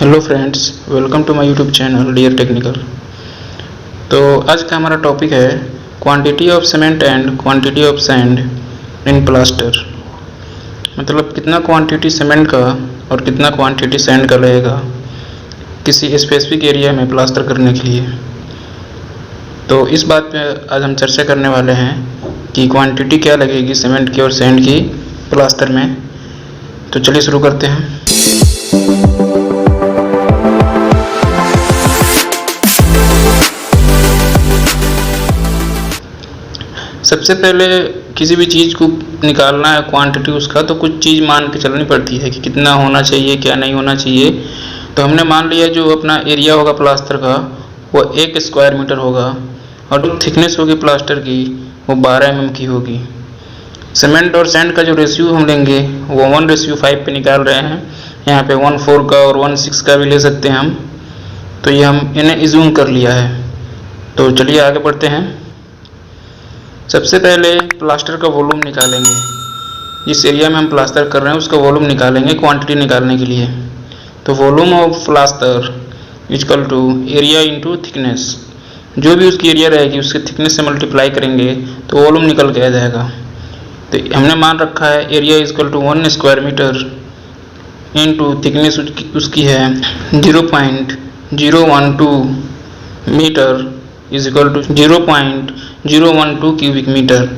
Hello friends, welcome to my YouTube channel dear technical. तो आज का हमारा टॉपिक है quantity of cement and quantity of sand in plaster. मतलब कितना क्वांटिटी सीमेंट का और कितना क्वांटिटी सैंड का लगेगा किसी स्पेसिफिक एरिया में प्लास्टर करने के लिए। तो इस बात पे आज हम चर्चा करने वाले हैं कि क्वांटिटी क्या लगेगी सीमेंट की और सैंड की प्लास्टर में। तो चलिए शुरू करते हैं। सबसे पहले किसी भी चीज़ को निकालना है क्वांटिटी उसका, तो कुछ चीज़ मान के चलनी पड़ती है कि कितना होना चाहिए क्या नहीं होना चाहिए। तो हमने मान लिया जो अपना एरिया होगा प्लास्टर का वो 1 स्क्वायर मीटर होगा और जो थिकनेस होगी प्लास्टर की वो 12 mm की होगी। सीमेंट और सैंड का जो रेशियो हम लेंगे वो 1:5 पे निकाल रहे हैं। यहाँ पे 1:4 का और 1:6 का भी ले सकते हैं हम। तो ये हम इन्हें इज्यूम कर लिया है। तो चलिए आगे बढ़ते हैं। सबसे पहले प्लास्टर का वॉल्यूम निकालेंगे। जिस एरिया में हम प्लास्टर कर रहे हैं उसका वॉल्यूम निकालेंगे क्वांटिटी निकालने के लिए। तो volume of plaster equal to area into thickness. जो भी उसकी एरिया रहेगी उसके थिकनेस से मल्टीप्लाई करेंगे तो वॉल्यूम निकल के आ जाएगा। तो हमने मान रखा है area equal to 1 square metre into thickness उसकी है 0.012 metre is equal to 0.012 cubic metre.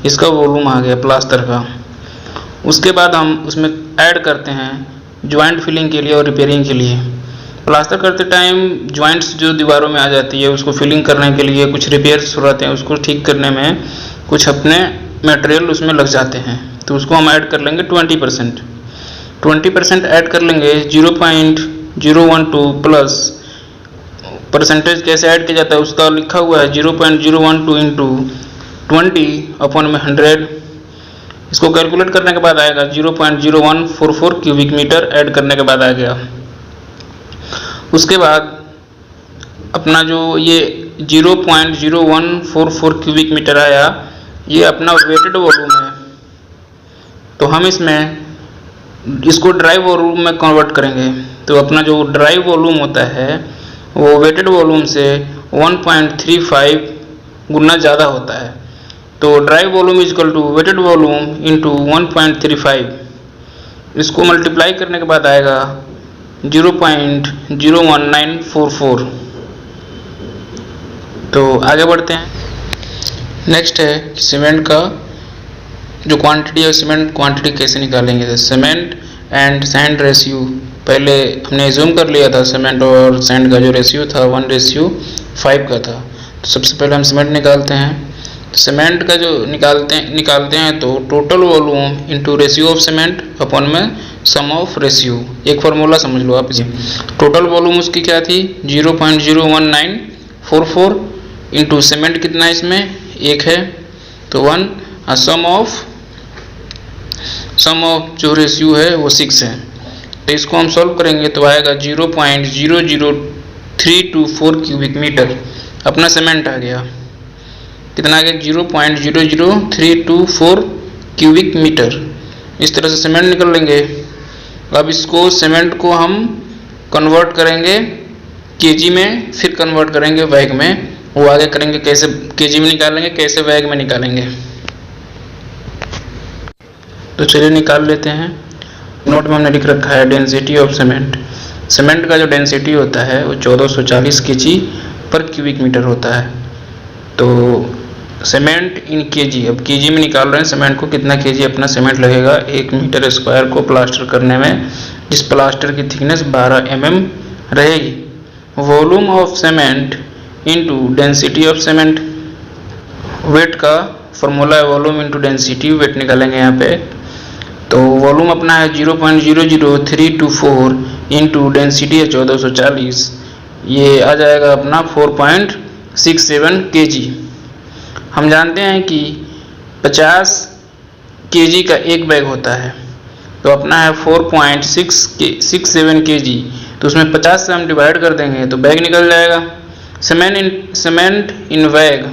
इसका वॉल्यूम आ गया प्लास्टर का। उसके बाद हम उसमें ऐड करते हैं ज्वाइंट फिलिंग के लिए और रिपेयरिंग के लिए। प्लास्टर करते टाइम ज्वाइंट्स जो दीवारों में आ जाती है उसको फिलिंग करने के लिए कुछ रिपेयर्स हो जाते हैं, उसको ठीक करने में कुछ अपने मटेरियल उसमें लग जाते हैं। तो उसको हम ऐड कर लेंगे 20% ऐड कर लेंगे। 0.012 प्लस परसेंटेज कैसे ऐड किया जाता है उसका लिखा हुआ है 0.012 इंटू 20/100। इसको कैलकुलेट करने के बाद आएगा 0.0144 क्यूबिक मीटर ऐड करने के बाद आ गया। उसके बाद अपना जो ये 0.0144 क्यूबिक मीटर आया ये अपना वेटेड वॉल्यूम है। तो हम इसको ड्राई वॉल्यूम में कन्वर्ट करेंगे। तो अपना जो ड्राई वॉल्यूम होता है वो वेटेड वॉल्यूम से 1.35 गुना ज़्यादा होता है। तो dry volume equal to wetted volume into 1.35। इसको मल्टीप्लाई करने के बाद आएगा 0.01944। तो आगे बढ़ते हैं। नेक्स्ट है सीमेंट का जो क्वांटिटी है सीमेंट क्वांटिटी कैसे निकालेंगे। तो सीमेंट एंड सैंड रेशियो पहले हमने एज्यूम कर लिया था। सीमेंट और सैंड का जो रेशियो था 1:5 का था। तो सबसे पहले हम सीमेंट निकालते हैं। तो सीमेंट का जो निकालते हैं तो total volume into ratio of cement upon में सम ऑफ रेशियो। एक फार्मूला समझ लो आप। टोटल वॉल्यूम उसकी क्या थी 0.01944 इंटू सीमेंट कितना है इसमें 1 है तो 1 और सम ऑफ जो रेशियो है वो 6 है। तो इसको हम सॉल्व करेंगे तो आएगा 0.00324 क्यूबिक मीटर। अपना सीमेंट आ गया कितना आ गया 0.00324 क्यूबिक मीटर। इस तरह से सीमेंट निकल लेंगे। अब इसको सीमेंट को हम कन्वर्ट करेंगे केजी में, फिर कन्वर्ट करेंगे बैग में। वो आगे करेंगे कैसे केजी में निकालेंगे कैसे बैग में निकालेंगे। तो चलिए निकाल लेते हैं। नोट में हमने लिख रखा है डेंसिटी ऑफ सीमेंट। सीमेंट का जो डेंसिटी होता है वो 1440 kg पर क्यूबिक मीटर होता है। तो सीमेंट इन केजी, अब केजी में निकाल रहे हैं सीमेंट को कितना केजी अपना सीमेंट लगेगा 1 मीटर स्क्वायर को प्लास्टर करने में, जिस प्लास्टर की थिकनेस 12 mm रहेगी। Volume of cement into density of cement. Weight का फॉर्मूला है वॉल्यूम इंटू डेंसिटी। वेट निकालेंगे यहाँ पे। तो वॉल्यूम अपना है 0.00324 इंटू डेंसिटी है 1440। ये आ जाएगा अपना 4.67 kg। हम जानते हैं कि 50 kg का एक बैग होता है। तो अपना है 4.67 kg। तो उसमें 50 से हम डिवाइड कर देंगे तो बैग निकल जाएगा। सीमेंट इन बैग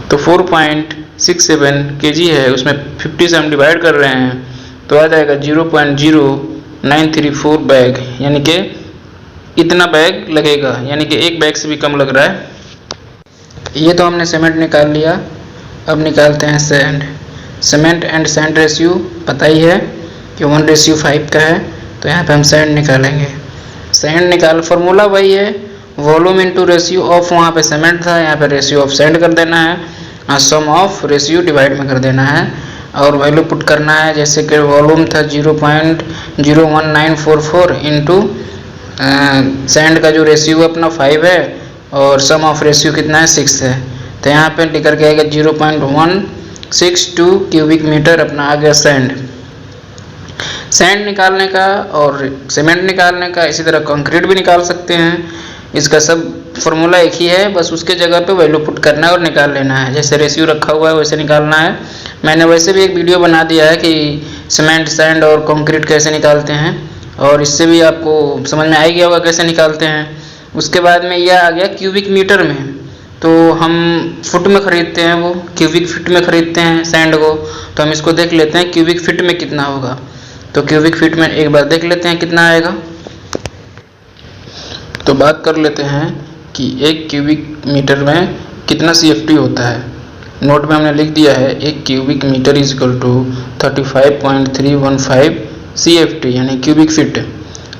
तो 4.67 kg है, उसमें 50 से हम डिवाइड कर रहे हैं तो आ जाएगा 0.0934 बैग, यानी कि इतना बैग लगेगा, यानी कि एक बैग से भी कम लग रहा है। ये तो हमने सीमेंट निकाल लिया। अब निकालते हैं sand. Cement and sand ratio पता ही है कि 1:5 का है, तो यहाँ पे हम सैंड निकालेंगे। सैंड निकाल, फॉर्मूला वही है, वॉल्यूम इंटू रेशियो ऑफ, वहाँ पे सीमेंट था, यहाँ पे रेशियो ऑफ सैंड कर देना है, सम ऑफ रेशियो डिवाइड में कर देना है और वैल्यू पुट करना है। जैसे कि वॉल्यूम था 0.01944 इंटू सैंड का जो रेशियो अपना 5 है और सम ऑफ रेशियो कितना है 6 है, तो यहाँ पे लिख करके आएगा 0.162 क्यूबिक मीटर अपना आ गया सैंड। सैंड निकालने का और सीमेंट निकालने का, इसी तरह कंक्रीट भी निकाल सकते हैं। इसका सब फॉर्मूला एक ही है, बस उसके जगह पे वैल्यू पुट करना है और निकाल लेना है। जैसे रेशियो रखा हुआ है वैसे निकालना है। मैंने वैसे भी एक वीडियो बना दिया है कि सीमेंट, सैंड और कंक्रीट कैसे निकालते हैं, और इससे भी आपको समझ में आ गया होगा कैसे निकालते हैं। उसके बाद में यह आ गया क्यूबिक मीटर में, तो हम फुट में ख़रीदते हैं, वो क्यूबिक फीट में ख़रीदते हैं सैंड को। तो हम इसको देख लेते हैं क्यूबिक फीट में कितना होगा। तो क्यूबिक फीट में एक बार देख लेते हैं कितना आएगा। तो बात कर लेते हैं कि 1 क्यूबिक मीटर में कितना CFT होता है। नोट में हमने लिख दिया है 1 cubic metre is equal to 35.315 CFT यानी cubic feet.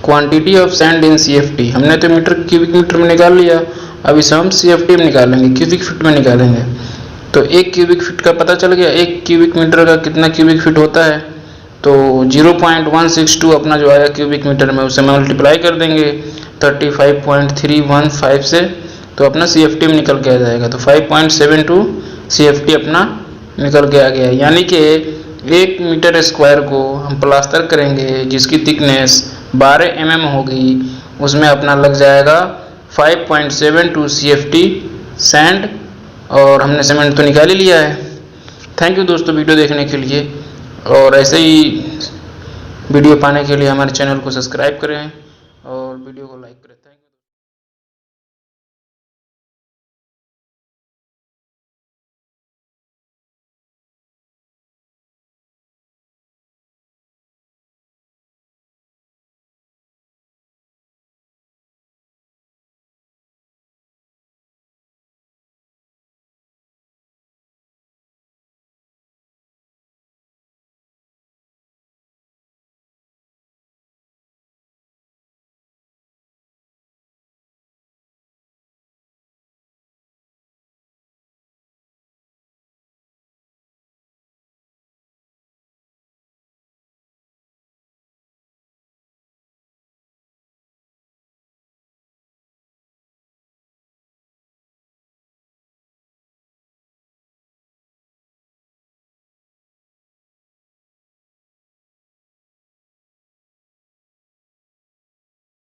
Quantity of sand in CFT, हमने तो मीटर क्यूबिक मीटर में निकाल लिया, अब इसे हम CFT में निकालेंगे, क्यूबिक फीट में निकालेंगे। तो 1 क्यूबिक फीट का पता चल गया, 1 क्यूबिक मीटर का कितना क्यूबिक फीट होता है। तो 0.162 अपना जो आया क्यूबिक मीटर में, उसे मल्टीप्लाई कर देंगे 35.315 से, तो अपना CFT में निकल के आ जाएगा। तो 5.72 CFT अपना निकल के आ गया। यानी कि 1 मीटर स्क्वायर को हम प्लास्टर करेंगे जिसकी थिकनेस 12 mm होगी, उसमें अपना लग जाएगा 5.72 CFT सैंड, और हमने सीमेंट तो निकाल ही लिया है। थैंक यू दोस्तों वीडियो देखने के लिए, और ऐसे ही वीडियो पाने के लिए हमारे चैनल को सब्सक्राइब करें और वीडियो को लाइक करें।